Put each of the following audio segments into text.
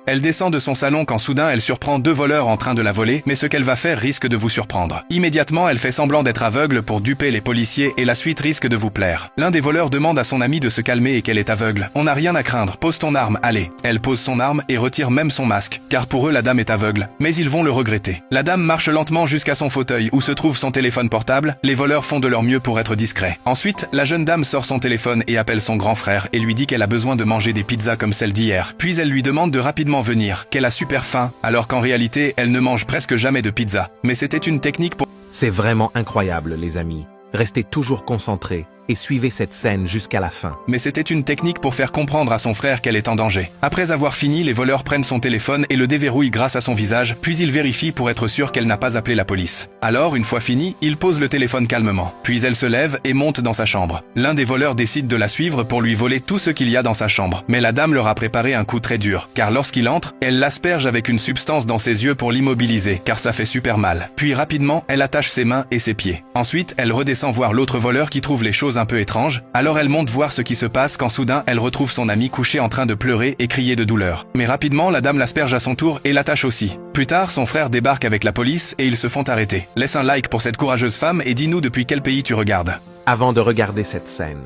Elle descend de son salon quand soudain elle surprend deux voleurs en train de la voler, mais ce qu'elle va faire risque de vous surprendre. Immédiatement, elle fait semblant d'être aveugle pour duper les policiers et la suite risque de vous plaire. L'un des voleurs demande à son ami de se calmer et qu'elle est aveugle. On n'a rien à craindre, pose ton arme, allez. Elle pose son arme et retire même son masque, car pour eux la dame est aveugle. Mais ils vont le regretter. La dame marche lentement jusqu'à son fauteuil où se trouve son téléphone portable. Les voleurs font de leur mieux pour être discrets. Ensuite, la jeune dame sort son téléphone et appelle son grand frère et lui dit qu'elle a besoin de manger des pizzas comme celle d'hier. Puis elle lui demande de rapidement venir, qu'elle a super faim, alors qu'en réalité, elle ne mange presque jamais de pizza. Mais c'était une technique pour... C'est vraiment incroyable, les amis. Restez toujours concentrés et suivez cette scène jusqu'à la fin. Mais c'était une technique pour faire comprendre à son frère qu'elle est en danger. Après avoir fini, les voleurs prennent son téléphone et le déverrouillent grâce à son visage, puis ils vérifient pour être sûr qu'elle n'a pas appelé la police. Alors, une fois fini, ils posent le téléphone calmement. Puis elle se lève et monte dans sa chambre. L'un des voleurs décide de la suivre pour lui voler tout ce qu'il y a dans sa chambre. Mais la dame leur a préparé un coup très dur, car lorsqu'il entre, elle l'asperge avec une substance dans ses yeux pour l'immobiliser, car ça fait super mal. Puis rapidement, elle attache ses mains et ses pieds. Ensuite, elle redescend voir l'autre voleur qui trouve les choses un peu étranges, alors elle monte voir ce qui se passe quand soudain elle retrouve son ami couché en train de pleurer et crier de douleur. Mais rapidement la dame l'asperge à son tour et l'attache aussi. Plus tard, son frère débarque avec la police et ils se font arrêter. Laisse un like pour cette courageuse femme et dis-nous depuis quel pays tu regardes. Avant de regarder cette scène,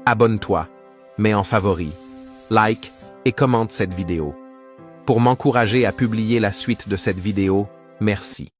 abonne-toi, mets en favori, like et commente cette vidéo. Pour m'encourager à publier la suite de cette vidéo, merci.